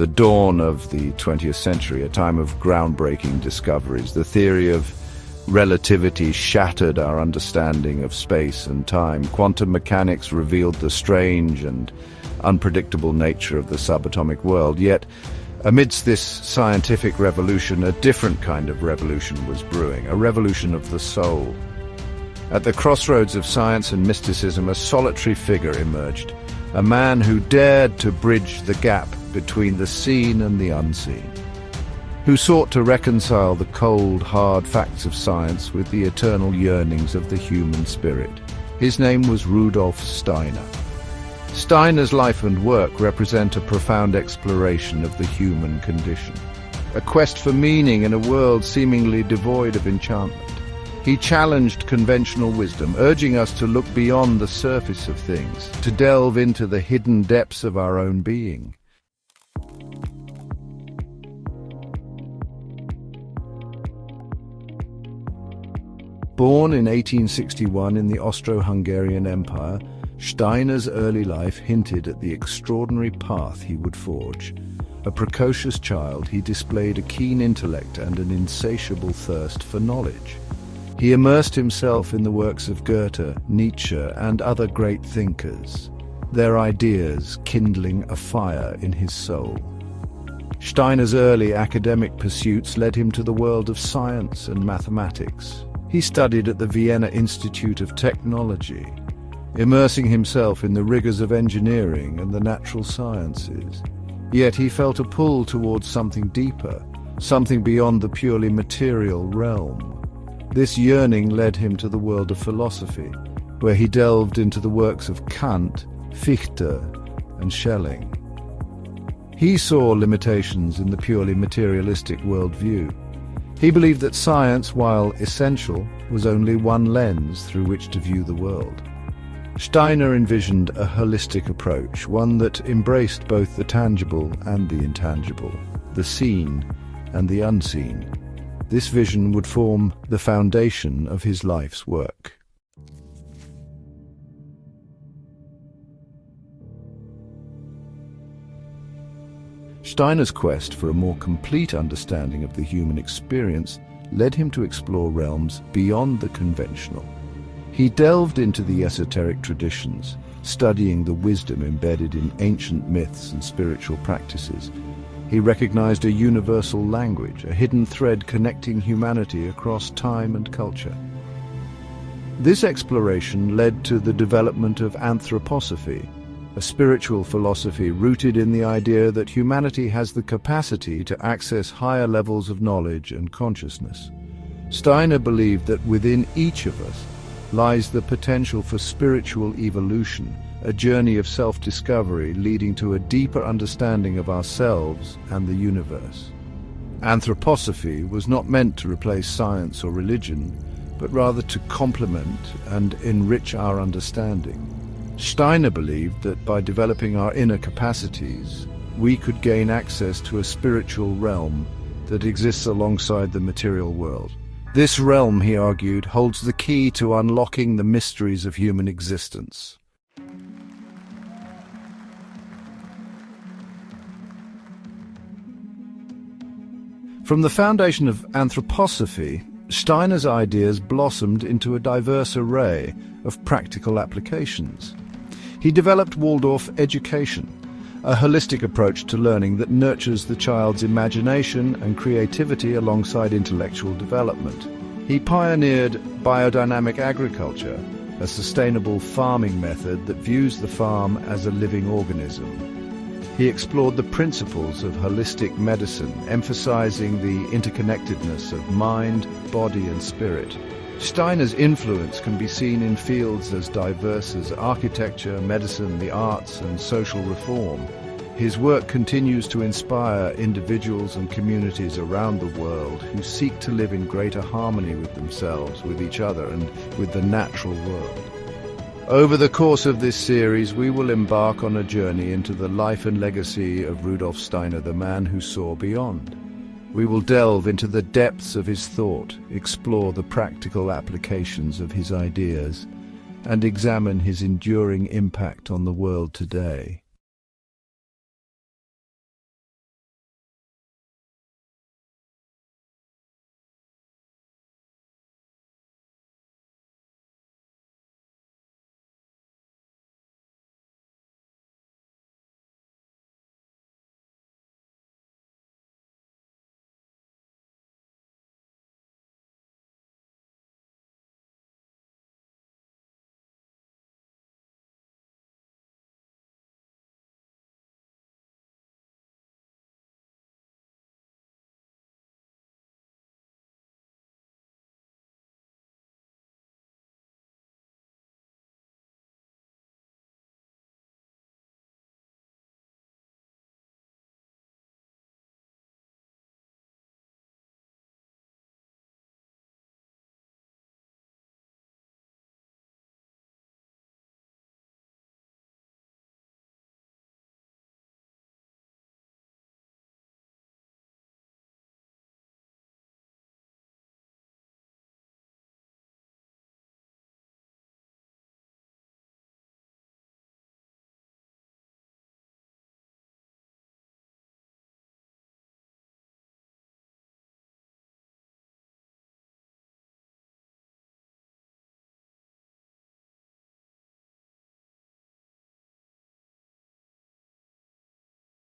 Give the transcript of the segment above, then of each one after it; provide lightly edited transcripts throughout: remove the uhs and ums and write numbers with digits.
the dawn of the 20th century, a time of groundbreaking discoveries. The theory of relativity shattered our understanding of space and time. Quantum mechanics revealed the strange and unpredictable nature of the subatomic world. Yet, amidst this scientific revolution, a different kind of revolution was brewing, a revolution of the soul. At the crossroads of science and mysticism, a solitary figure emerged, a man who dared to bridge the gap between the seen and the unseen, who sought to reconcile the cold, hard facts of science with the eternal yearnings of the human spirit. His name was Rudolf Steiner. Steiner's life and work represent a profound exploration of the human condition, a quest for meaning in a world seemingly devoid of enchantment. He challenged conventional wisdom, urging us to look beyond the surface of things, to delve into the hidden depths of our own being. Born in 1861 in the Austro-Hungarian Empire, Steiner's early life hinted at the extraordinary path he would forge. A precocious child, he displayed a keen intellect and an insatiable thirst for knowledge. He immersed himself in the works of Goethe, Nietzsche, and other great thinkers, their ideas kindling a fire in his soul. Steiner's early academic pursuits led him to the world of science and mathematics. He studied at the Vienna Institute of Technology, immersing himself in the rigors of engineering and the natural sciences. Yet he felt a pull towards something deeper, something beyond the purely material realm. This yearning led him to the world of philosophy, where he delved into the works of Kant, Fichte, and Schelling. He saw limitations in the purely materialistic worldview. He believed that science, while essential, was only one lens through which to view the world. Steiner envisioned a holistic approach, one that embraced both the tangible and the intangible, the seen and the unseen. This vision would form the foundation of his life's work. Steiner's quest for a more complete understanding of the human experience led him to explore realms beyond the conventional. He delved into the esoteric traditions, studying the wisdom embedded in ancient myths and spiritual practices. He recognized a universal language, a hidden thread connecting humanity across time and culture. This exploration led to the development of Anthroposophy, a spiritual philosophy rooted in the idea that humanity has the capacity to access higher levels of knowledge and consciousness. Steiner believed that within each of us lies the potential for spiritual evolution, a journey of self-discovery leading to a deeper understanding of ourselves and the universe. Anthroposophy was not meant to replace science or religion, but rather to complement and enrich our understanding. Steiner believed that by developing our inner capacities, we could gain access to a spiritual realm that exists alongside the material world. This realm, he argued, holds the key to unlocking the mysteries of human existence. From the foundation of Anthroposophy, Steiner's ideas blossomed into a diverse array of practical applications. He developed Waldorf Education, a holistic approach to learning that nurtures the child's imagination and creativity alongside intellectual development. He pioneered biodynamic agriculture, a sustainable farming method that views the farm as a living organism. He explored the principles of holistic medicine, emphasizing the interconnectedness of mind, body, and spirit. Steiner's influence can be seen in fields as diverse as architecture, medicine, the arts, and social reform. His work continues to inspire individuals and communities around the world who seek to live in greater harmony with themselves, with each other, and with the natural world. Over the course of this series, we will embark on a journey into the life and legacy of Rudolf Steiner, the man who saw beyond. We will delve into the depths of his thought, explore the practical applications of his ideas, and examine his enduring impact on the world today.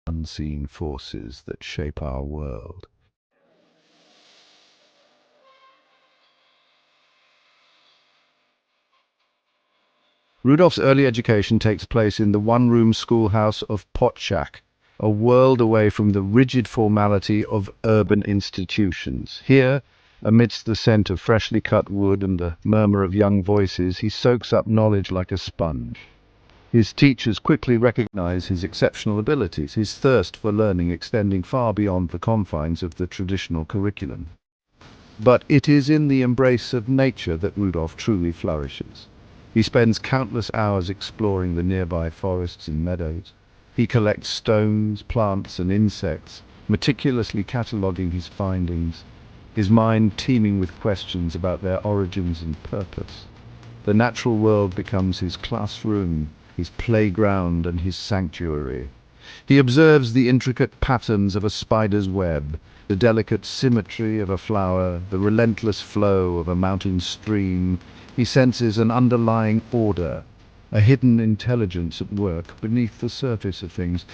unseen forces that shape our world. Rudolf's early education takes place in the one-room schoolhouse of Potsdam, a world away from the rigid formality of urban institutions. Here, amidst the scent of freshly cut wood and the murmur of young voices, he soaks up knowledge like a sponge. His teachers quickly recognize his exceptional abilities, his thirst for learning extending far beyond the confines of the traditional curriculum. But it is in the embrace of nature that Rudolf truly flourishes. He spends countless hours exploring the nearby forests and meadows. He collects stones, plants, and insects, meticulously cataloguing his findings, his mind teeming with questions about their origins and purpose. The natural world becomes his classroom, his playground, and his sanctuary. He observes the intricate patterns of a spider's web, the delicate symmetry of a flower, the relentless flow of a mountain stream. He senses an underlying order, a hidden intelligence at work beneath the surface of things.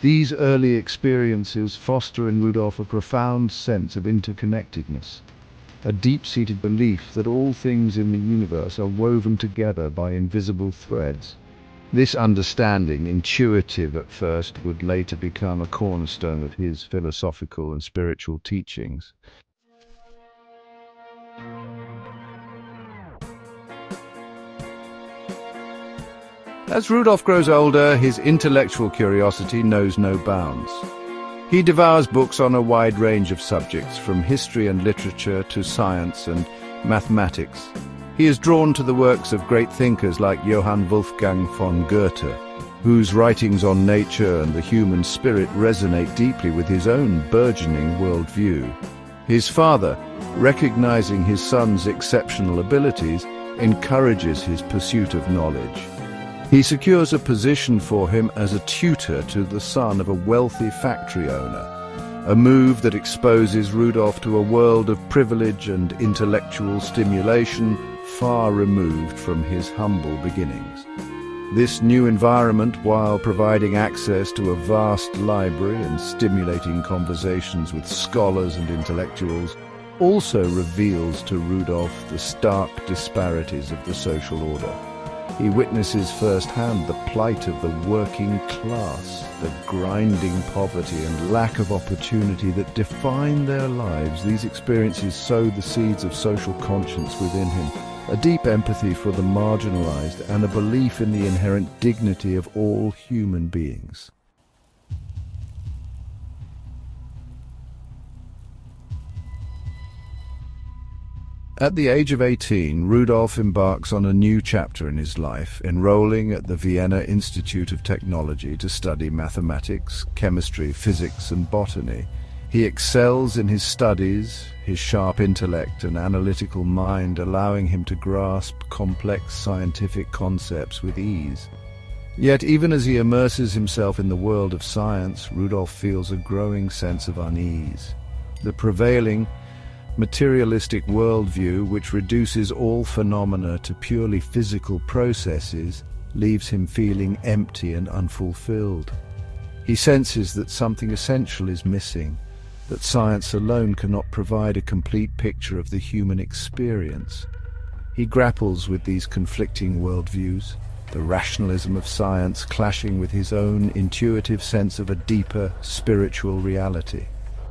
These early experiences foster in Rudolf a profound sense of interconnectedness, a deep-seated belief that all things in the universe are woven together by invisible threads. This understanding, intuitive at first, would later become a cornerstone of his philosophical and spiritual teachings. As Rudolf grows older, his intellectual curiosity knows no bounds. He devours books on a wide range of subjects, from history and literature to science and mathematics. He is drawn to the works of great thinkers like Johann Wolfgang von Goethe, whose writings on nature and the human spirit resonate deeply with his own burgeoning worldview. His father, recognizing his son's exceptional abilities, encourages his pursuit of knowledge. He secures a position for him as a tutor to the son of a wealthy factory owner, a move that exposes Rudolf to a world of privilege and intellectual stimulation far removed from his humble beginnings. This new environment, while providing access to a vast library and stimulating conversations with scholars and intellectuals, also reveals to Rudolf the stark disparities of the social order. He witnesses firsthand the plight of the working class, the grinding poverty and lack of opportunity that define their lives. These experiences sow the seeds of social conscience within him, a deep empathy for the marginalized and a belief in the inherent dignity of all human beings. At the age of 18, Rudolf embarks on a new chapter in his life, enrolling at the Vienna Institute of Technology to study mathematics, chemistry, physics, and botany. He excels in his studies, his sharp intellect and analytical mind allowing him to grasp complex scientific concepts with ease. Yet even as he immerses himself in the world of science, Rudolf feels a growing sense of unease. The prevailing materialistic worldview, which reduces all phenomena to purely physical processes, leaves him feeling empty and unfulfilled. He senses that something essential is missing, that science alone cannot provide a complete picture of the human experience. He grapples with these conflicting worldviews, the rationalism of science clashing with his own intuitive sense of a deeper spiritual reality.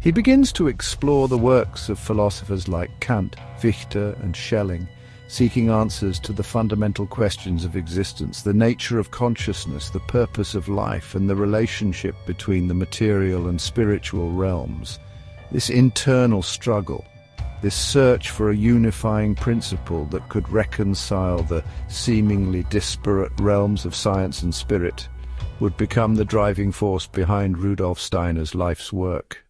He begins to explore the works of philosophers like Kant, Fichte, and Schelling, seeking answers to the fundamental questions of existence, the nature of consciousness, the purpose of life, and the relationship between the material and spiritual realms. This internal struggle, this search for a unifying principle that could reconcile the seemingly disparate realms of science and spirit, would become the driving force behind Rudolf Steiner's life's work.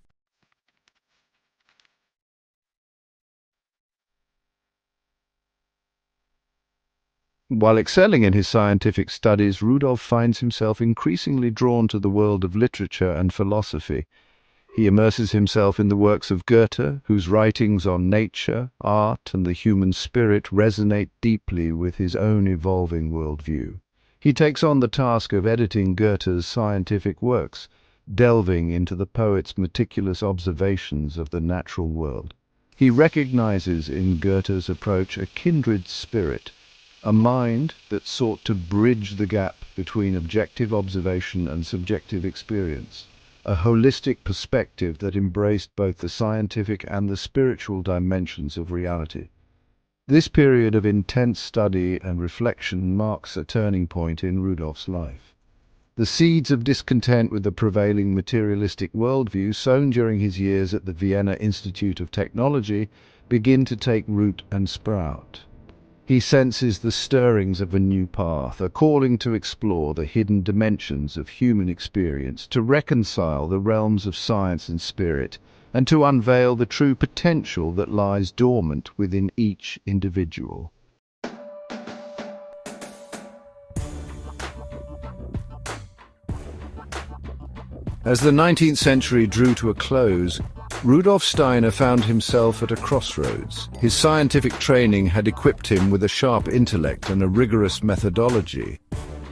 While excelling in his scientific studies, Rudolf finds himself increasingly drawn to the world of literature and philosophy. He immerses himself in the works of Goethe, whose writings on nature, art, and the human spirit resonate deeply with his own evolving worldview. He takes on the task of editing Goethe's scientific works, delving into the poet's meticulous observations of the natural world. He recognizes in Goethe's approach a kindred spirit, a mind that sought to bridge the gap between objective observation and subjective experience, a holistic perspective that embraced both the scientific and the spiritual dimensions of reality. This period of intense study and reflection marks a turning point in Rudolf's life. The seeds of discontent with the prevailing materialistic worldview sown during his years at the Vienna Institute of Technology begin to take root and sprout. He senses the stirrings of a new path, a calling to explore the hidden dimensions of human experience, to reconcile the realms of science and spirit, and to unveil the true potential that lies dormant within each individual. As the 19th century drew to a close, Rudolf Steiner found himself at a crossroads. His scientific training had equipped him with a sharp intellect and a rigorous methodology,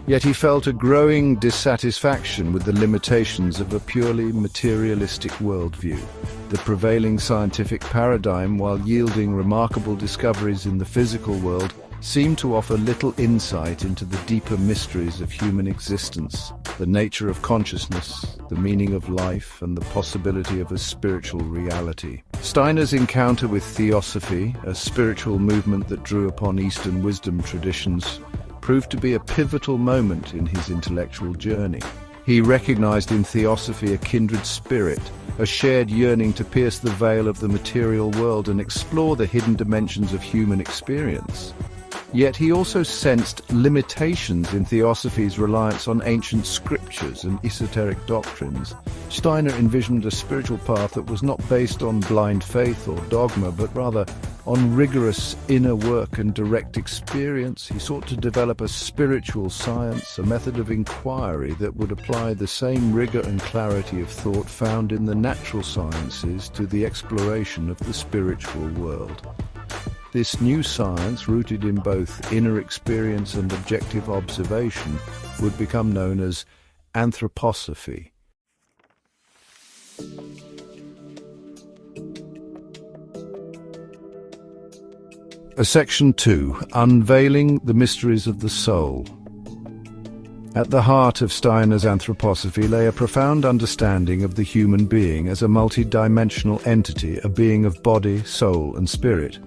yet he felt a growing dissatisfaction with the limitations of a purely materialistic worldview. The prevailing scientific paradigm, while yielding remarkable discoveries in the physical world, seemed to offer little insight into the deeper mysteries of human existence, the nature of consciousness, the meaning of life, and the possibility of a spiritual reality. Steiner's encounter with Theosophy, a spiritual movement that drew upon Eastern wisdom traditions, proved to be a pivotal moment in his intellectual journey. He recognized in Theosophy a kindred spirit, a shared yearning to pierce the veil of the material world and explore the hidden dimensions of human experience. Yet he also sensed limitations in Theosophy's reliance on ancient scriptures and esoteric doctrines. Steiner envisioned a spiritual path that was not based on blind faith or dogma, but rather on rigorous inner work and direct experience. He sought to develop a spiritual science, a method of inquiry that would apply the same rigor and clarity of thought found in the natural sciences to the exploration of the spiritual world. This new science, rooted in both inner experience and objective observation, would become known as Anthroposophy. Section 2. Unveiling the Mysteries of the Soul. At the heart of Steiner's Anthroposophy lay a profound understanding of the human being as a multidimensional entity, a being of body, soul, and spirit.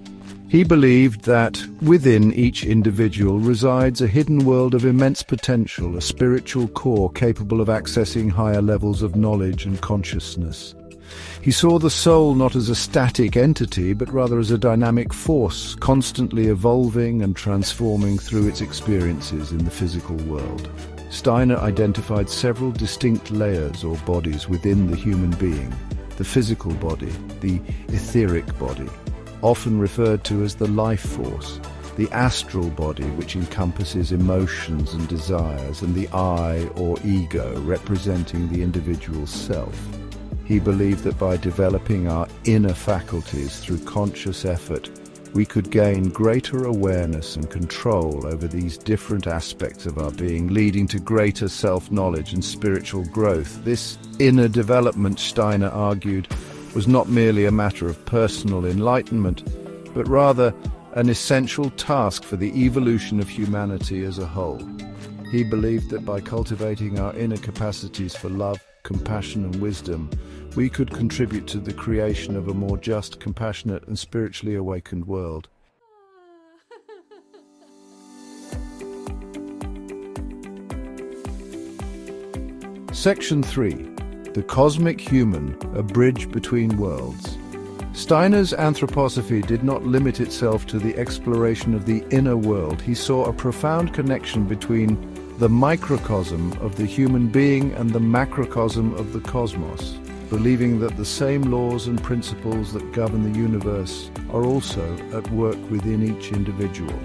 He believed that within each individual resides a hidden world of immense potential, a spiritual core capable of accessing higher levels of knowledge and consciousness. He saw the soul not as a static entity, but rather as a dynamic force, constantly evolving and transforming through its experiences in the physical world. Steiner identified several distinct layers or bodies within the human being: the physical body, the etheric body, often referred to as the life force, the astral body, which encompasses emotions and desires, and the I or ego, representing the individual self. He believed that by developing our inner faculties through conscious effort, we could gain greater awareness and control over these different aspects of our being, leading to greater self-knowledge and spiritual growth. This inner development, Steiner argued, was not merely a matter of personal enlightenment, but rather an essential task for the evolution of humanity as a whole. He believed that by cultivating our inner capacities for love, compassion, and wisdom, we could contribute to the creation of a more just, compassionate, and spiritually awakened world. Section 3. The Cosmic Human, a Bridge Between Worlds. Steiner's Anthroposophy did not limit itself to the exploration of the inner world. He saw a profound connection between the microcosm of the human being and the macrocosm of the cosmos, believing that the same laws and principles that govern the universe are also at work within each individual.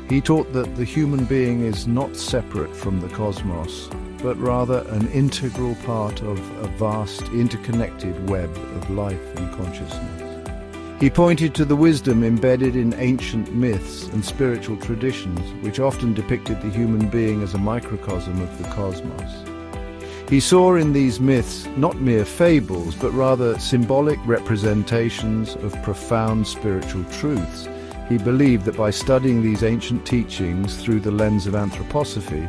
He taught that the human being is not separate from the cosmos, but rather an integral part of a vast, interconnected web of life and consciousness. He pointed to the wisdom embedded in ancient myths and spiritual traditions, which often depicted the human being as a microcosm of the cosmos. He saw in these myths not mere fables, but rather symbolic representations of profound spiritual truths. He believed that by studying these ancient teachings through the lens of Anthroposophy,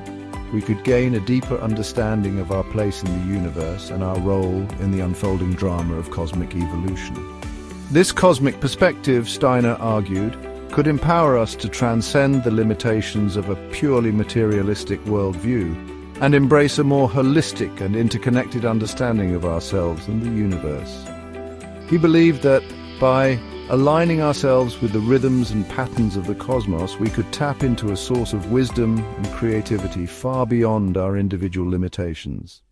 we could gain a deeper understanding of our place in the universe and our role in the unfolding drama of cosmic evolution. This cosmic perspective, Steiner argued, could empower us to transcend the limitations of a purely materialistic worldview and embrace a more holistic and interconnected understanding of ourselves and the universe. He believed that by aligning ourselves with the rhythms and patterns of the cosmos, we could tap into a source of wisdom and creativity far beyond our individual limitations.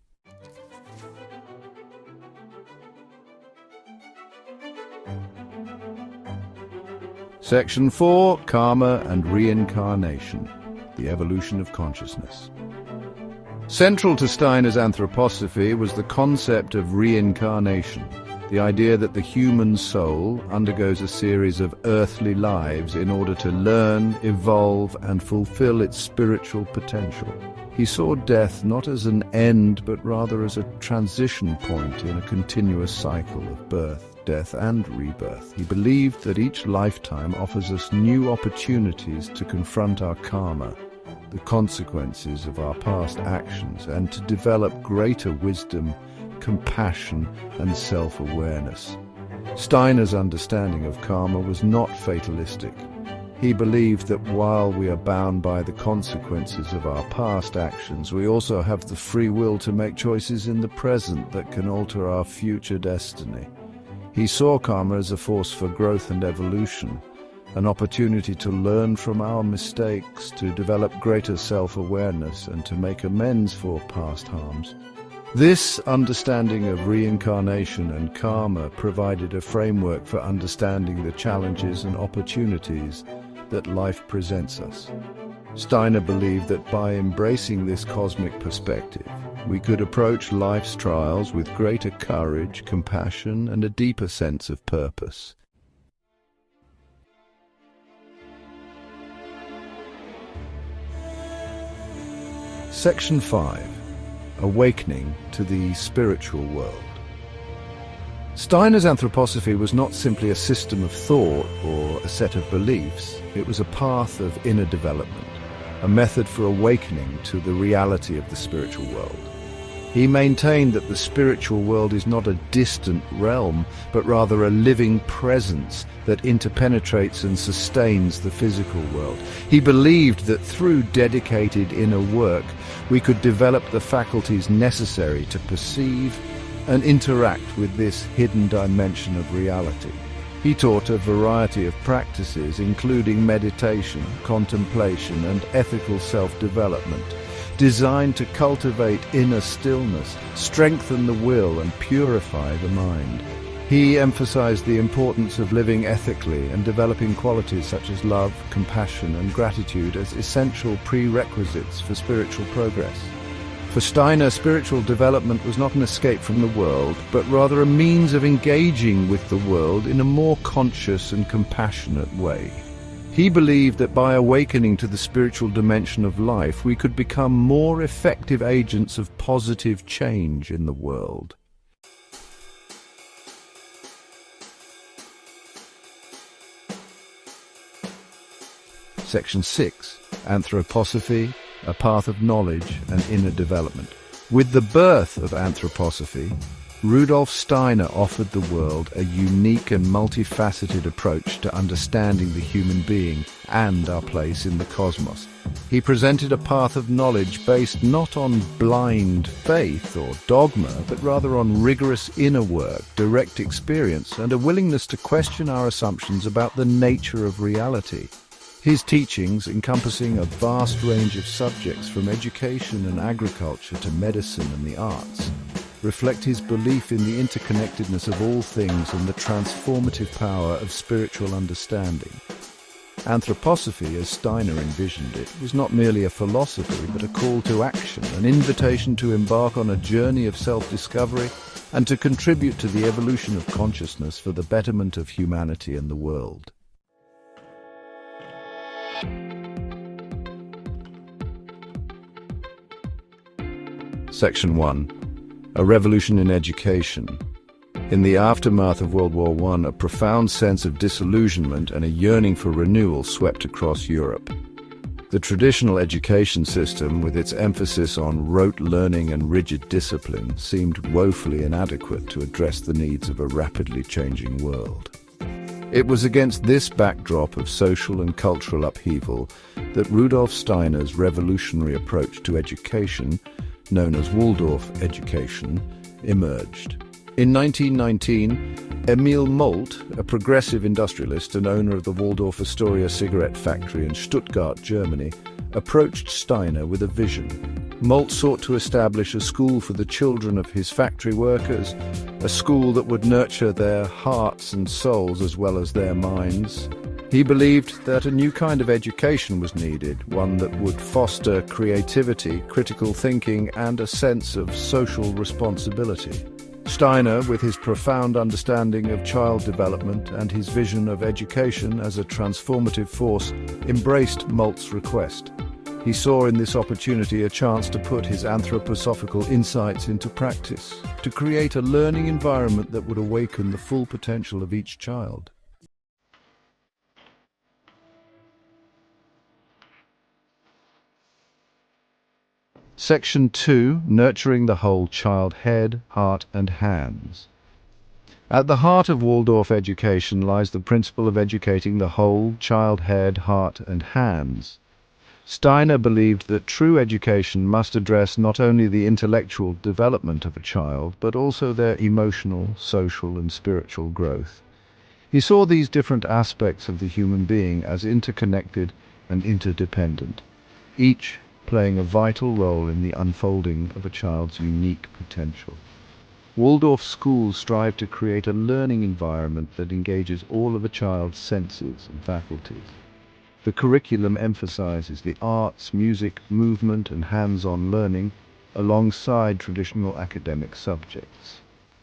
Section 4, Karma and Reincarnation, the Evolution of Consciousness. Central to Steiner's Anthroposophy was the concept of reincarnation, the idea that the human soul undergoes a series of earthly lives in order to learn, evolve, and fulfill its spiritual potential. He saw death not as an end, but rather as a transition point in a continuous cycle of birth, death, and rebirth. He believed that each lifetime offers us new opportunities to confront our karma, the consequences of our past actions, and to develop greater wisdom, compassion, and self-awareness. Steiner's understanding of karma was not fatalistic. He believed that while we are bound by the consequences of our past actions, we also have the free will to make choices in the present that can alter our future destiny. He saw karma as a force for growth and evolution, an opportunity to learn from our mistakes, to develop greater self-awareness, and to make amends for past harms. This understanding of reincarnation and karma provided a framework for understanding the challenges and opportunities that life presents us. Steiner believed that by embracing this cosmic perspective, we could approach life's trials with greater courage, compassion, and a deeper sense of purpose. Section 5. Awakening to the spiritual world. Steiner's Anthroposophy was not simply a system of thought or a set of beliefs. It was a path of inner development, a method for awakening to the reality of the spiritual world. He maintained that the spiritual world is not a distant realm, but rather a living presence that interpenetrates and sustains the physical world. He believed that through dedicated inner work, we could develop the faculties necessary to perceive and interact with this hidden dimension of reality. He taught a variety of practices, including meditation, contemplation, and ethical self-development, designed to cultivate inner stillness, strengthen the will, and purify the mind. He emphasized the importance of living ethically and developing qualities such as love, compassion, and gratitude as essential prerequisites for spiritual progress. For Steiner, spiritual development was not an escape from the world, but rather a means of engaging with the world in a more conscious and compassionate way. He believed that by awakening to the spiritual dimension of life, we could become more effective agents of positive change in the world. Section 6. Anthroposophy, a path of knowledge and inner development. With the birth of Anthroposophy, Rudolf Steiner offered the world a unique and multifaceted approach to understanding the human being and our place in the cosmos. He presented a path of knowledge based not on blind faith or dogma, but rather on rigorous inner work, direct experience, and a willingness to question our assumptions about the nature of reality. His teachings, encompassing a vast range of subjects from education and agriculture to medicine and the arts, reflect his belief in the interconnectedness of all things and the transformative power of spiritual understanding. Anthroposophy, as Steiner envisioned it, was not merely a philosophy but a call to action, an invitation to embark on a journey of self-discovery and to contribute to the evolution of consciousness for the betterment of humanity and the world. Section 1. A revolution in education. In the aftermath of World War I, a profound sense of disillusionment and a yearning for renewal swept across Europe. The traditional education system, with its emphasis on rote learning and rigid discipline, seemed woefully inadequate to address the needs of a rapidly changing world. It was against this backdrop of social and cultural upheaval that Rudolf Steiner's revolutionary approach to education, known as Waldorf Education, emerged. In 1919, Emil Molt, a progressive industrialist and owner of the Waldorf Astoria cigarette factory in Stuttgart, Germany, approached Steiner with a vision. Molt sought to establish a school for the children of his factory workers, a school that would nurture their hearts and souls as well as their minds. He believed that a new kind of education was needed, one that would foster creativity, critical thinking, and a sense of social responsibility. Steiner, with his profound understanding of child development and his vision of education as a transformative force, embraced Molt's request. He saw in this opportunity a chance to put his anthroposophical insights into practice, to create a learning environment that would awaken the full potential of each child. Section 2. Nurturing the whole child head, heart and hands. At the heart of Waldorf education lies the principle of educating the whole child head, heart and hands. Steiner believed that true education must address not only the intellectual development of a child, but also their emotional, social and spiritual growth. He saw these different aspects of the human being as interconnected and interdependent, each playing a vital role in the unfolding of a child's unique potential. Waldorf schools strive to create a learning environment that engages all of a child's senses and faculties. The curriculum emphasizes the arts, music, movement, and hands-on learning alongside traditional academic subjects.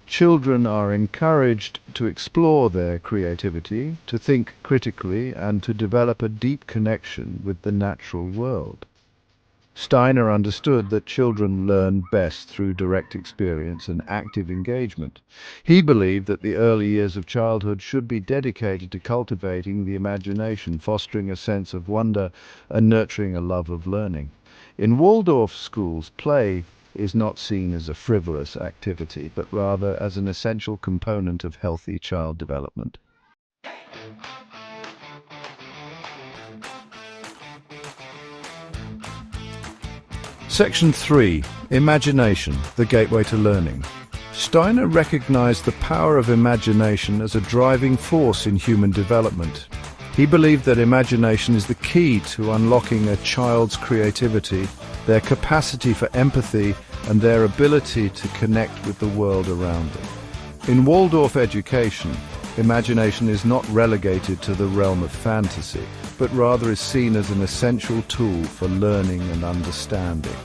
Children are encouraged to explore their creativity, to think critically, and to develop a deep connection with the natural world. Steiner understood that children learn best through direct experience and active engagement. He believed that the early years of childhood should be dedicated to cultivating the imagination, fostering a sense of wonder, and nurturing a love of learning. In Waldorf schools, play is not seen as a frivolous activity, but rather as an essential component of healthy child development. Section 3. Imagination, the gateway to learning. Steiner recognized the power of imagination as a driving force in human development. He believed that imagination is the key to unlocking a child's creativity, their capacity for empathy, and their ability to connect with the world around them. In Waldorf education, imagination is not relegated to the realm of fantasy, but rather is seen as an essential tool for learning and understanding.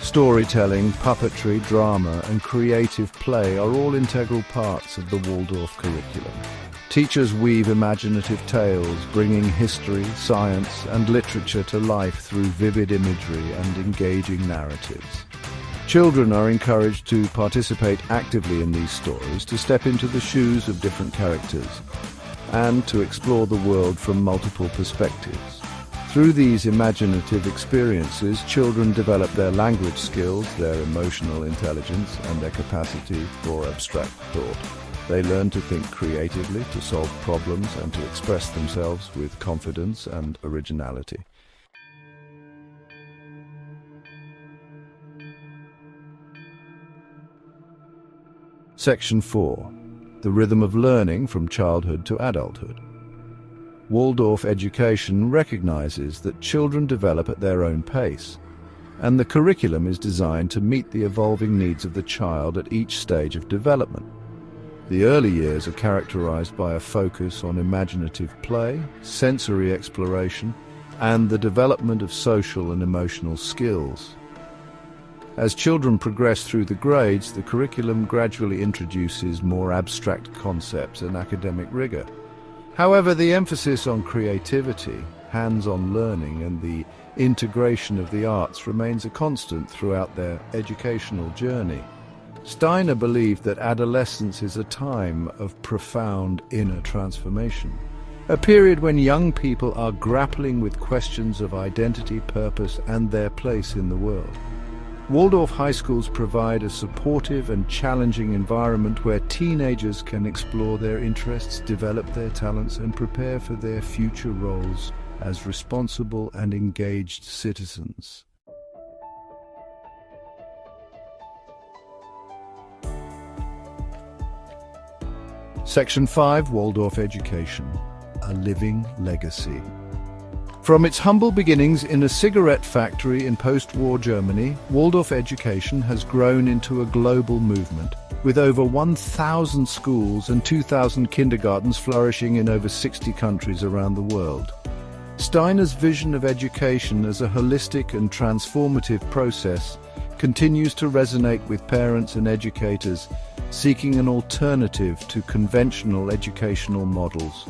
Storytelling, puppetry, drama, and creative play are all integral parts of the Waldorf curriculum. Teachers weave imaginative tales, bringing history, science, and literature to life through vivid imagery and engaging narratives. Children are encouraged to participate actively in these stories, to step into the shoes of different characters, and to explore the world from multiple perspectives. Through these imaginative experiences, children develop their language skills, their emotional intelligence, and their capacity for abstract thought. They learn to think creatively, to solve problems, and to express themselves with confidence and originality. Section 4. The rhythm of learning from childhood to adulthood. Waldorf education recognizes that children develop at their own pace, and the curriculum is designed to meet the evolving needs of the child at each stage of development. The early years are characterized by a focus on imaginative play, sensory exploration, and the development of social and emotional skills. As children progress through the grades, the curriculum gradually introduces more abstract concepts and academic rigor. However, the emphasis on creativity, hands-on learning, and the integration of the arts remains a constant throughout their educational journey. Steiner believed that adolescence is a time of profound inner transformation, a period when young people are grappling with questions of identity, purpose, and their place in the world. Waldorf high schools provide a supportive and challenging environment where teenagers can explore their interests, develop their talents, and prepare for their future roles as responsible and engaged citizens. Section 5, Waldorf Education, a living legacy. From its humble beginnings in a cigarette factory in post-war Germany, Waldorf education has grown into a global movement, with over 1,000 schools and 2,000 kindergartens flourishing in over 60 countries around the world. Steiner's vision of education as a holistic and transformative process continues to resonate with parents and educators seeking an alternative to conventional educational models.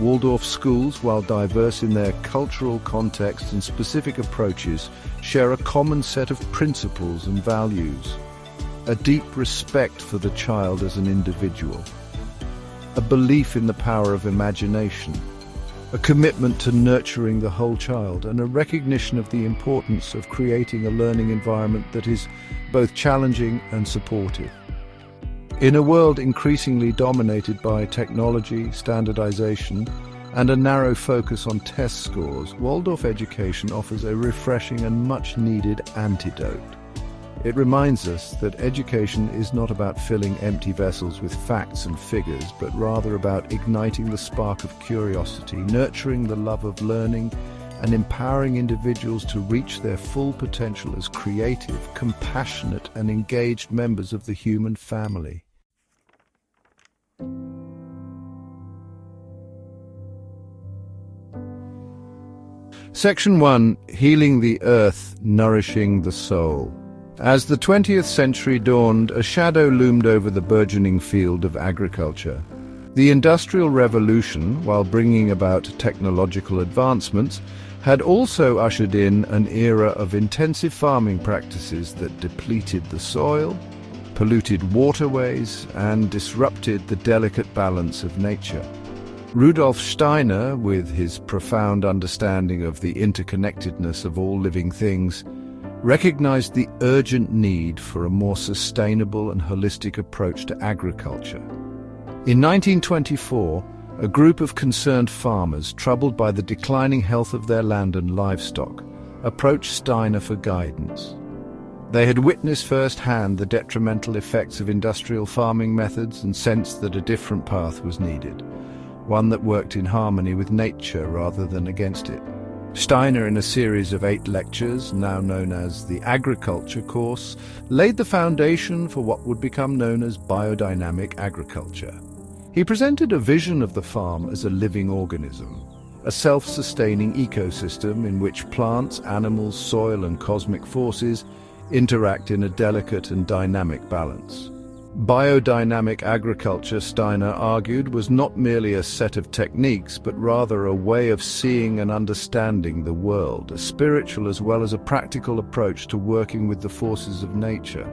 Waldorf schools, while diverse in their cultural context and specific approaches, share a common set of principles and values. A deep respect for the child as an individual, a belief in the power of imagination, a commitment to nurturing the whole child, and a recognition of the importance of creating a learning environment that is both challenging and supportive. In a world increasingly dominated by technology, standardization, and a narrow focus on test scores, Waldorf education offers a refreshing and much-needed antidote. It reminds us that education is not about filling empty vessels with facts and figures, but rather about igniting the spark of curiosity, nurturing the love of learning, and empowering individuals to reach their full potential as creative, compassionate, and engaged members of the human family. Section 1, Healing the Earth, Nourishing the Soul. As the 20th century dawned, a shadow loomed over the burgeoning field of agriculture. The Industrial Revolution, while bringing about technological advancements, had also ushered in an era of intensive farming practices that depleted the soil, polluted waterways, and disrupted the delicate balance of nature. Rudolf Steiner, with his profound understanding of the interconnectedness of all living things, recognized the urgent need for a more sustainable and holistic approach to agriculture. In 1924, a group of concerned farmers, troubled by the declining health of their land and livestock, approached Steiner for guidance. They had witnessed firsthand the detrimental effects of industrial farming methods and sensed that a different path was needed, one that worked in harmony with nature rather than against it. Steiner, in a series of 8 lectures, now known as the Agriculture course, laid the foundation for what would become known as biodynamic agriculture. He presented a vision of the farm as a living organism, a self-sustaining ecosystem in which plants, animals, soil, and cosmic forces interact in a delicate and dynamic balance. Biodynamic agriculture, Steiner argued, was not merely a set of techniques, but rather a way of seeing and understanding the world, a spiritual as well as a practical approach to working with the forces of nature.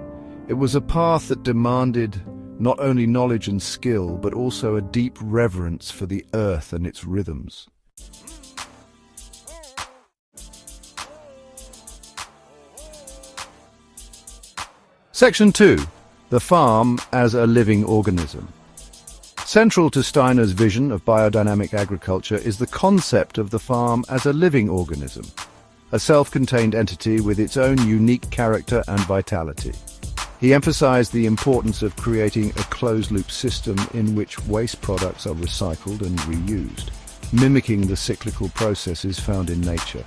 It was a path that demanded not only knowledge and skill, but also a deep reverence for the earth and its rhythms. Section 2. The farm as a living organism. Central to Steiner's vision of biodynamic agriculture is the concept of the farm as a living organism, a self-contained entity with its own unique character and vitality. He emphasized the importance of creating a closed-loop system in which waste products are recycled and reused, mimicking the cyclical processes found in nature.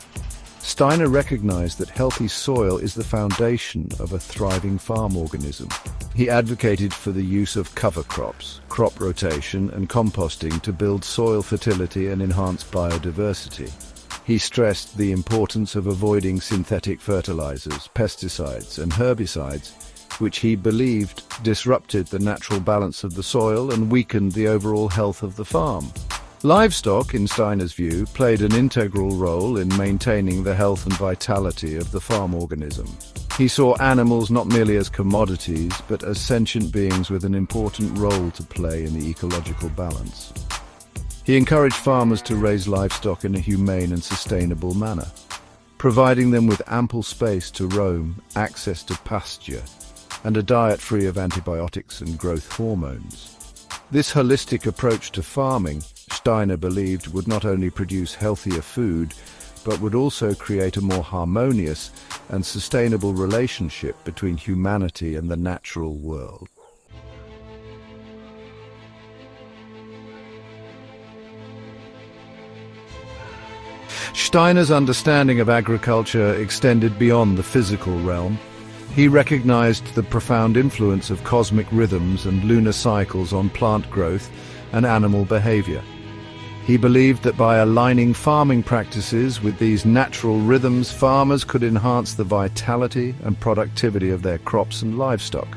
Steiner recognized that healthy soil is the foundation of a thriving farm organism. He advocated for the use of cover crops, crop rotation, and composting to build soil fertility and enhance biodiversity. He stressed the importance of avoiding synthetic fertilizers, pesticides, and herbicides, which he believed disrupted the natural balance of the soil and weakened the overall health of the farm. Livestock, in Steiner's view, played an integral role in maintaining the health and vitality of the farm organism. He saw animals not merely as commodities, but as sentient beings with an important role to play in the ecological balance. He encouraged farmers to raise livestock in a humane and sustainable manner, providing them with ample space to roam, access to pasture, and a diet free of antibiotics and growth hormones. This holistic approach to farming, Steiner believed, would not only produce healthier food, but would also create a more harmonious and sustainable relationship between humanity and the natural world. Steiner's understanding of agriculture extended beyond the physical realm. He recognized the profound influence of cosmic rhythms and lunar cycles on plant growth and animal behavior. He believed that by aligning farming practices with these natural rhythms, farmers could enhance the vitality and productivity of their crops and livestock.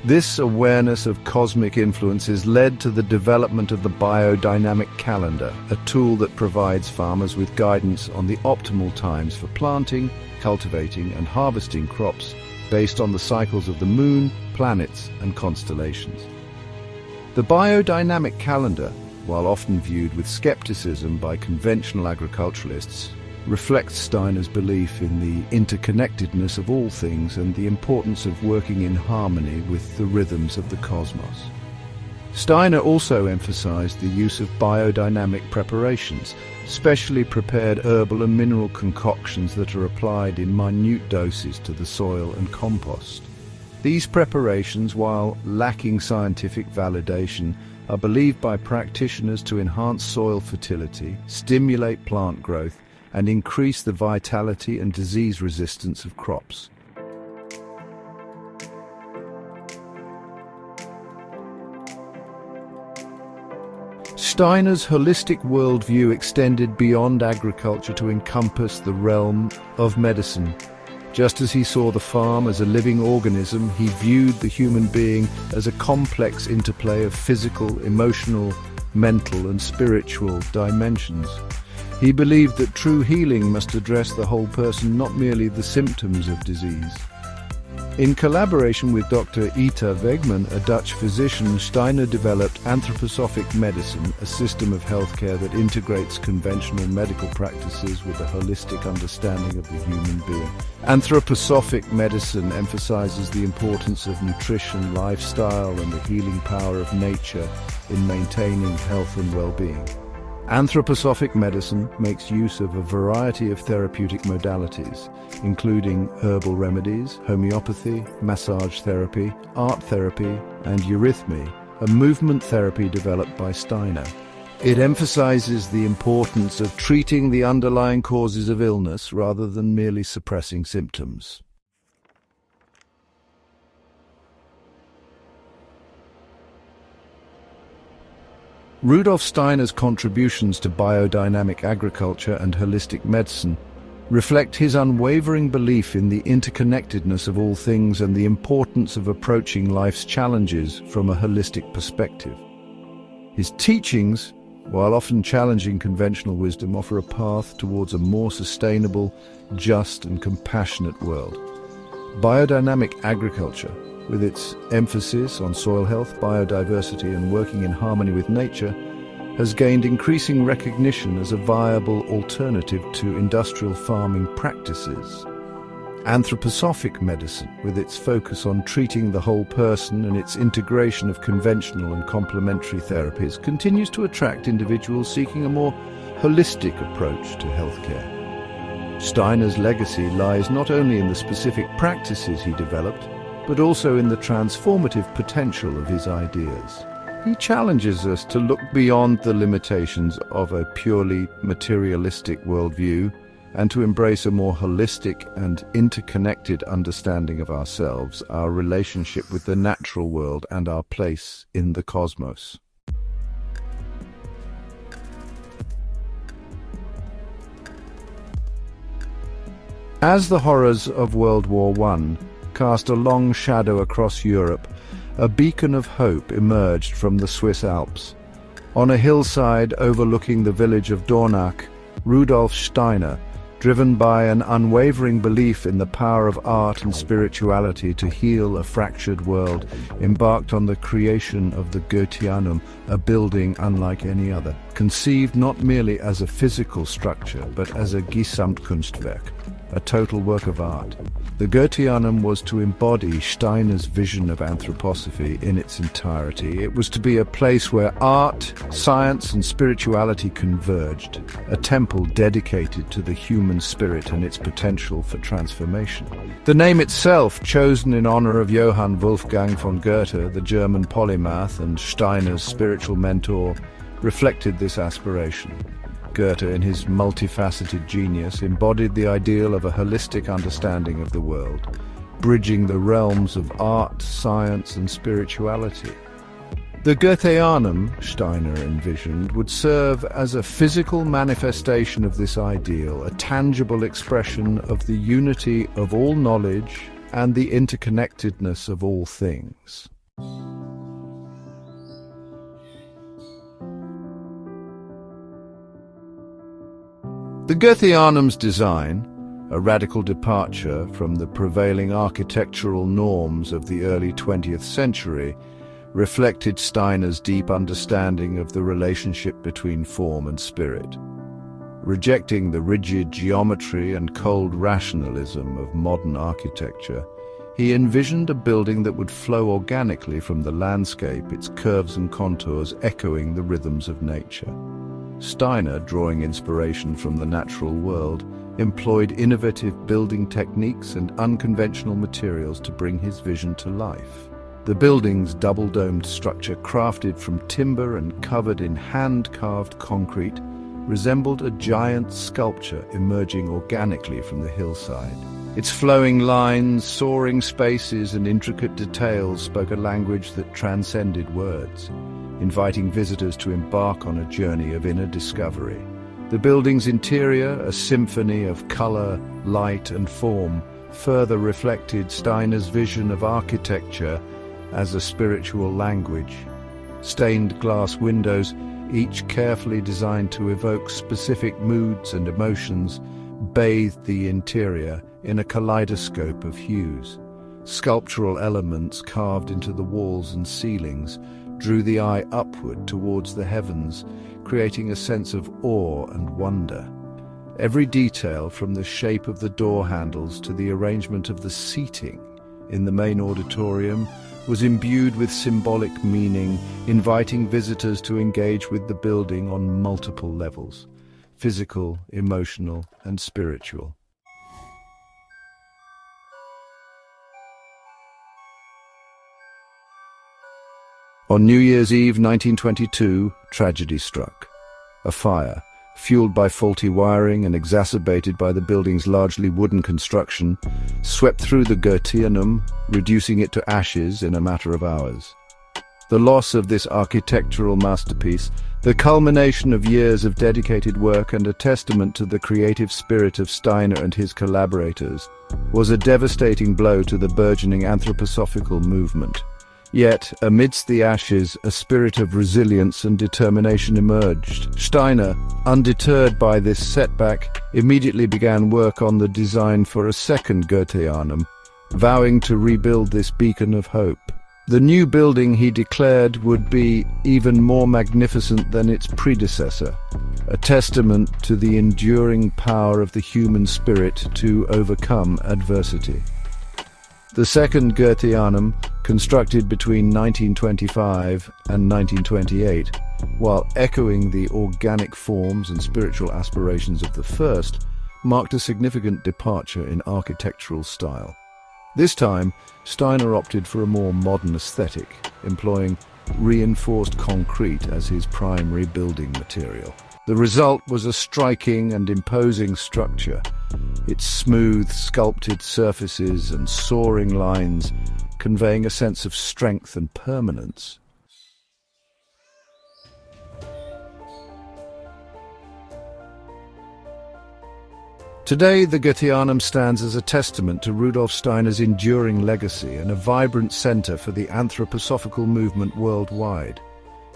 This awareness of cosmic influences led to the development of the biodynamic calendar, a tool that provides farmers with guidance on the optimal times for planting, cultivating, and harvesting crops based on the cycles of the moon, planets, and constellations. The biodynamic calendar, while often viewed with skepticism by conventional agriculturalists, reflects Steiner's belief in the interconnectedness of all things and the importance of working in harmony with the rhythms of the cosmos. Steiner also emphasized the use of biodynamic preparations, specially prepared herbal and mineral concoctions that are applied in minute doses to the soil and compost. These preparations, while lacking scientific validation, are believed by practitioners to enhance soil fertility, stimulate plant growth, and increase the vitality and disease resistance of crops. Steiner's holistic worldview extended beyond agriculture to encompass the realm of medicine. Just as he saw the farm as a living organism, he viewed the human being as a complex interplay of physical, emotional, mental, and spiritual dimensions. He believed that true healing must address the whole person, not merely the symptoms of disease. In collaboration with Dr. Ita Wegman, a Dutch physician, Steiner developed Anthroposophic medicine, a system of healthcare that integrates conventional medical practices with a holistic understanding of the human being. Anthroposophic medicine emphasizes the importance of nutrition, lifestyle, and the healing power of nature in maintaining health and well-being. Anthroposophic medicine makes use of a variety of therapeutic modalities, including herbal remedies, homeopathy, massage therapy, art therapy, and eurythmy, a movement therapy developed by Steiner. It emphasizes the importance of treating the underlying causes of illness rather than merely suppressing symptoms. Rudolf Steiner's contributions to biodynamic agriculture and holistic medicine reflect his unwavering belief in the interconnectedness of all things and the importance of approaching life's challenges from a holistic perspective. His teachings, while often challenging conventional wisdom, offer a path towards a more sustainable, just, and compassionate world. Biodynamic agriculture, with its emphasis on soil health, biodiversity, and working in harmony with nature, has gained increasing recognition as a viable alternative to industrial farming practices. Anthroposophic medicine, with its focus on treating the whole person and its integration of conventional and complementary therapies, continues to attract individuals seeking a more holistic approach to healthcare. Steiner's legacy lies not only in the specific practices he developed, but also in the transformative potential of his ideas. He challenges us to look beyond the limitations of a purely materialistic worldview and to embrace a more holistic and interconnected understanding of ourselves, our relationship with the natural world, and our place in the cosmos. As the horrors of World War I cast a long shadow across Europe, a beacon of hope emerged from the Swiss Alps. On a hillside overlooking the village of Dornach, Rudolf Steiner, driven by an unwavering belief in the power of art and spirituality to heal a fractured world, embarked on the creation of the Goetheanum, a building unlike any other, conceived not merely as a physical structure, but as a Gesamtkunstwerk, a total work of art. The Goetheanum was to embody Steiner's vision of Anthroposophy in its entirety. It was to be a place where art, science and spirituality converged, a temple dedicated to the human spirit and its potential for transformation. The name itself, chosen in honor of Johann Wolfgang von Goethe, the German polymath and Steiner's spiritual mentor, reflected this aspiration. Goethe, in his multifaceted genius, embodied the ideal of a holistic understanding of the world, bridging the realms of art, science, and spirituality. The Goetheanum, Steiner envisioned, would serve as a physical manifestation of this ideal, a tangible expression of the unity of all knowledge and the interconnectedness of all things. The Goetheanum's design, a radical departure from the prevailing architectural norms of the early 20th century, reflected Steiner's deep understanding of the relationship between form and spirit. Rejecting the rigid geometry and cold rationalism of modern architecture, he envisioned a building that would flow organically from the landscape, its curves and contours echoing the rhythms of nature. Steiner, drawing inspiration from the natural world, employed innovative building techniques and unconventional materials to bring his vision to life. The building's double-domed structure, crafted from timber and covered in hand-carved concrete, resembled a giant sculpture emerging organically from the hillside. Its flowing lines, soaring spaces, and intricate details spoke a language that transcended words, inviting visitors to embark on a journey of inner discovery. The building's interior, a symphony of color, light, and form, further reflected Steiner's vision of architecture as a spiritual language. Stained glass windows, each carefully designed to evoke specific moods and emotions, bathed the interior in a kaleidoscope of hues. Sculptural elements carved into the walls and ceilings drew the eye upward towards the heavens, creating a sense of awe and wonder. Every detail, from the shape of the door handles to the arrangement of the seating in the main auditorium, was imbued with symbolic meaning, inviting visitors to engage with the building on multiple levels: physical, emotional, and spiritual. On New Year's Eve 1922, tragedy struck. A fire, fueled by faulty wiring and exacerbated by the building's largely wooden construction, swept through the Goetheanum, reducing it to ashes in a matter of hours. The loss of this architectural masterpiece, the culmination of years of dedicated work and a testament to the creative spirit of Steiner and his collaborators, was a devastating blow to the burgeoning anthroposophical movement. Yet, amidst the ashes, a spirit of resilience and determination emerged. Steiner, undeterred by this setback, immediately began work on the design for a second Goetheanum, vowing to rebuild this beacon of hope. The new building, he declared, would be even more magnificent than its predecessor, a testament to the enduring power of the human spirit to overcome adversity. The second Goetheanum, constructed between 1925 and 1928, while echoing the organic forms and spiritual aspirations of the first, marked a significant departure in architectural style. This time, Steiner opted for a more modern aesthetic, employing reinforced concrete as his primary building material. The result was a striking and imposing structure, its smooth, sculpted surfaces and soaring lines conveying a sense of strength and permanence. Today, the Goetheanum stands as a testament to Rudolf Steiner's enduring legacy and a vibrant center for the anthroposophical movement worldwide.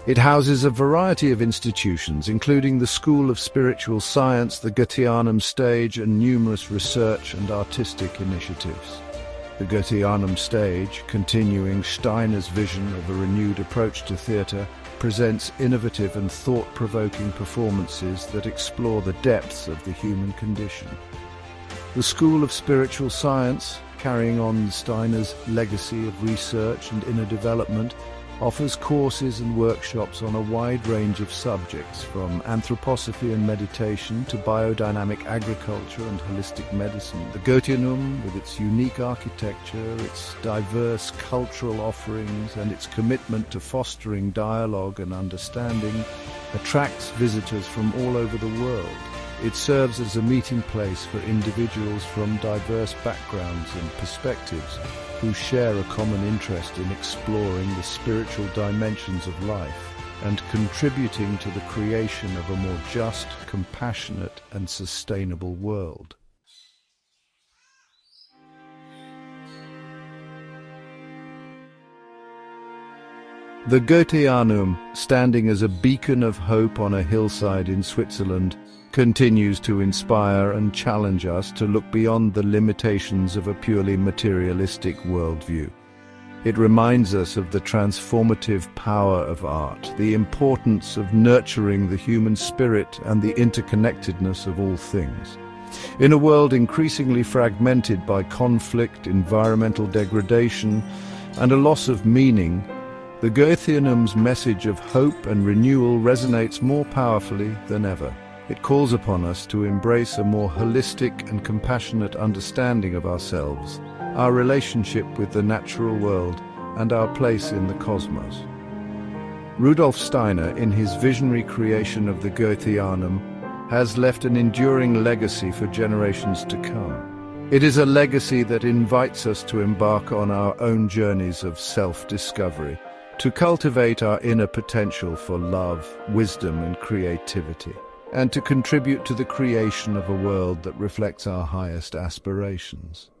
It houses a variety of institutions, including the School of Spiritual Science, the Goetheanum stage, and numerous research and artistic initiatives. The Goetheanum stage, continuing Steiner's vision of a renewed approach to theatre, presents innovative and thought-provoking performances that explore the depths of the human condition. The School of Spiritual Science, carrying on Steiner's legacy of research and inner development, offers courses and workshops on a wide range of subjects, from anthroposophy and meditation to biodynamic agriculture and holistic medicine. The Goetheanum, with its unique architecture, its diverse cultural offerings, and its commitment to fostering dialogue and understanding, attracts visitors from all over the world. It serves as a meeting place for individuals from diverse backgrounds and perspectives who share a common interest in exploring the spiritual dimensions of life and contributing to the creation of a more just, compassionate, and sustainable world. The Goetheanum, standing as a beacon of hope on a hillside in Switzerland, continues to inspire and challenge us to look beyond the limitations of a purely materialistic worldview. It reminds us of the transformative power of art, the importance of nurturing the human spirit and the interconnectedness of all things. In a world increasingly fragmented by conflict, environmental degradation, and a loss of meaning, the Goetheanum's message of hope and renewal resonates more powerfully than ever. It calls upon us to embrace a more holistic and compassionate understanding of ourselves, our relationship with the natural world, and our place in the cosmos. Rudolf Steiner, in his visionary creation of the Goetheanum, has left an enduring legacy for generations to come. It is a legacy that invites us to embark on our own journeys of self-discovery, to cultivate our inner potential for love, wisdom, and creativity, and to contribute to the creation of a world that reflects our highest aspirations.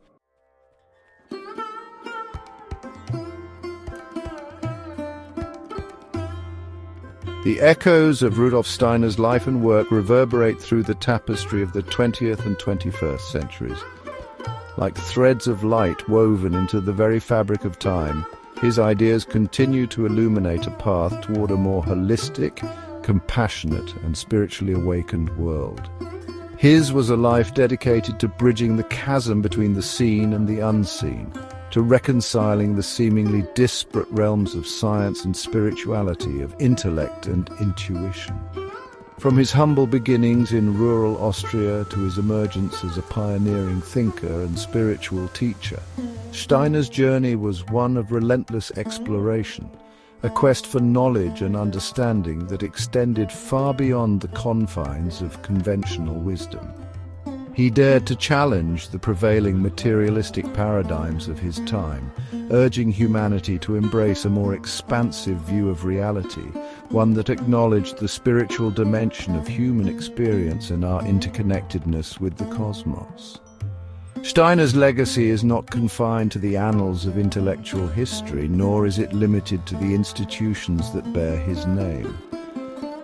The echoes of Rudolf Steiner's life and work reverberate through the tapestry of the 20th and 21st centuries. Like threads of light woven into the very fabric of time, his ideas continue to illuminate a path toward a more holistic, compassionate, and spiritually awakened world. His was a life dedicated to bridging the chasm between the seen and the unseen, to reconciling the seemingly disparate realms of science and spirituality, of intellect and intuition. From his humble beginnings in rural Austria to his emergence as a pioneering thinker and spiritual teacher, Steiner's journey was one of relentless exploration, a quest for knowledge and understanding that extended far beyond the confines of conventional wisdom. He dared to challenge the prevailing materialistic paradigms of his time, urging humanity to embrace a more expansive view of reality, one that acknowledged the spiritual dimension of human experience and our interconnectedness with the cosmos. Steiner's legacy is not confined to the annals of intellectual history, nor is it limited to the institutions that bear his name.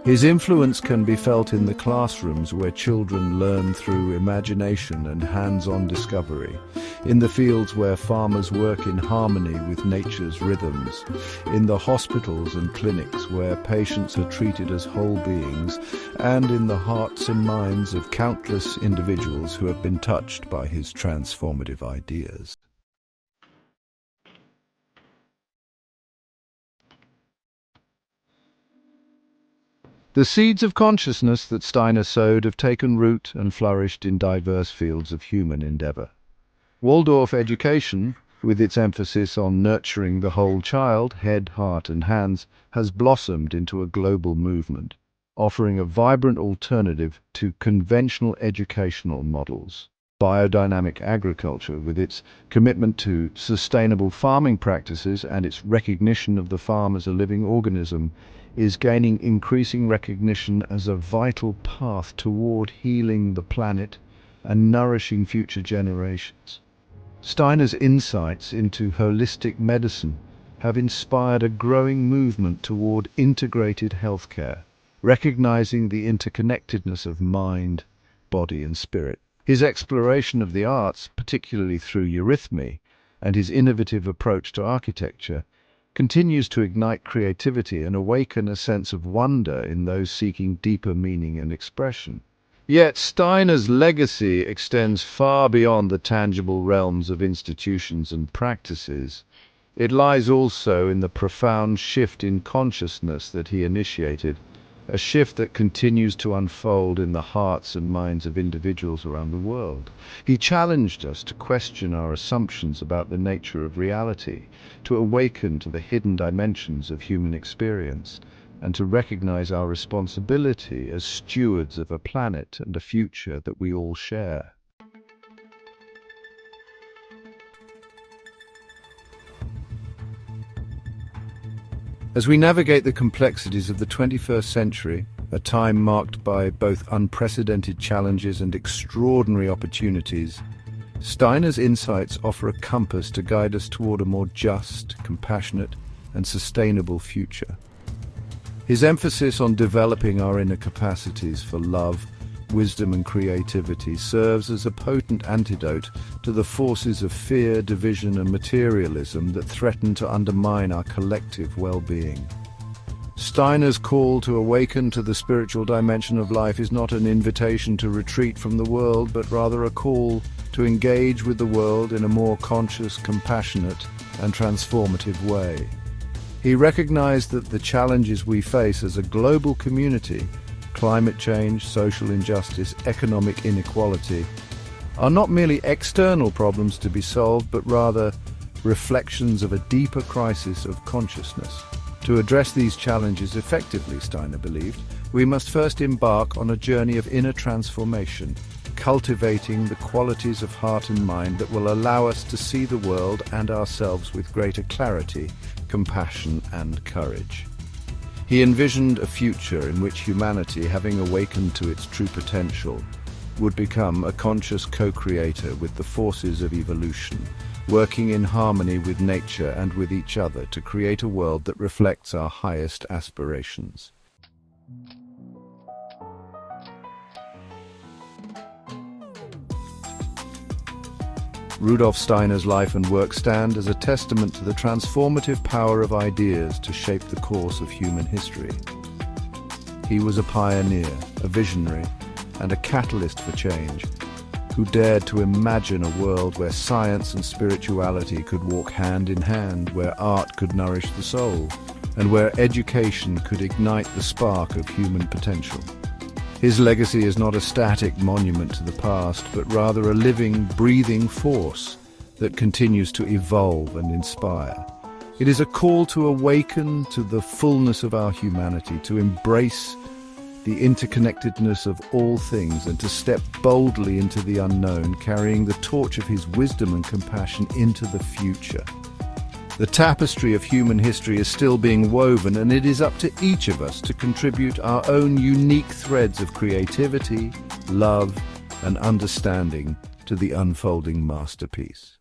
His influence can be felt in the classrooms where children learn through imagination and hands-on discovery, in the fields where farmers work in harmony with nature's rhythms, in the hospitals and clinics where patients are treated as whole beings, and in the hearts and minds of countless individuals who have been touched by his transformative ideas. The seeds of consciousness that Steiner sowed have taken root and flourished in diverse fields of human endeavor. Waldorf Education, with its emphasis on nurturing the whole child, head, heart, and hands, has blossomed into a global movement, offering a vibrant alternative to conventional educational models. Biodynamic agriculture, with its commitment to sustainable farming practices and its recognition of the farm as a living organism, is gaining increasing recognition as a vital path toward healing the planet and nourishing future generations. Steiner's insights into holistic medicine, have inspired a growing movement toward integrated healthcare, recognizing the interconnectedness of mind, body, and spirit. His exploration of the arts, particularly through eurythmy, and his innovative approach to architecture, continues to ignite creativity and awaken a sense of wonder in those seeking deeper meaning and expression. Yet Steiner's legacy extends far beyond the tangible realms of institutions and practices. It lies also in the profound shift in consciousness that he initiated, a shift that continues to unfold in the hearts and minds of individuals around the world. He challenged us to question our assumptions about the nature of reality, to awaken to the hidden dimensions of human experience, and to recognize our responsibility as stewards of a planet and a future that we all share. As we navigate the complexities of the 21st century, a time marked by both unprecedented challenges and extraordinary opportunities, Steiner's insights offer a compass to guide us toward a more just, compassionate, and sustainable future. His emphasis on developing our inner capacities for love, wisdom, and creativity serves as a potent antidote to the forces of fear, division, and materialism that threaten to undermine our collective well-being. Steiner's call to awaken to the spiritual dimension of life is not an invitation to retreat from the world, but rather a call to engage with the world in a more conscious, compassionate, and transformative way. He recognized that the challenges we face as a global community, climate change, social injustice, economic inequality, are not merely external problems to be solved, but rather reflections of a deeper crisis of consciousness. To address these challenges effectively, Steiner believed, we must first embark on a journey of inner transformation, cultivating the qualities of heart and mind that will allow us to see the world and ourselves with greater clarity, compassion, and courage. He envisioned a future in which humanity, having awakened to its true potential, would become a conscious co-creator with the forces of evolution, working in harmony with nature and with each other to create a world that reflects our highest aspirations. Rudolf Steiner's life and work stand as a testament to the transformative power of ideas to shape the course of human history. He was a pioneer, a visionary, and a catalyst for change, who dared to imagine a world where science and spirituality could walk hand in hand, where art could nourish the soul, and where education could ignite the spark of human potential. His legacy is not a static monument to the past, but rather a living, breathing force that continues to evolve and inspire. It is a call to awaken to the fullness of our humanity, to embrace the interconnectedness of all things, and to step boldly into the unknown, carrying the torch of his wisdom and compassion into the future. The tapestry of human history is still being woven, and it is up to each of us to contribute our own unique threads of creativity, love, and understanding to the unfolding masterpiece.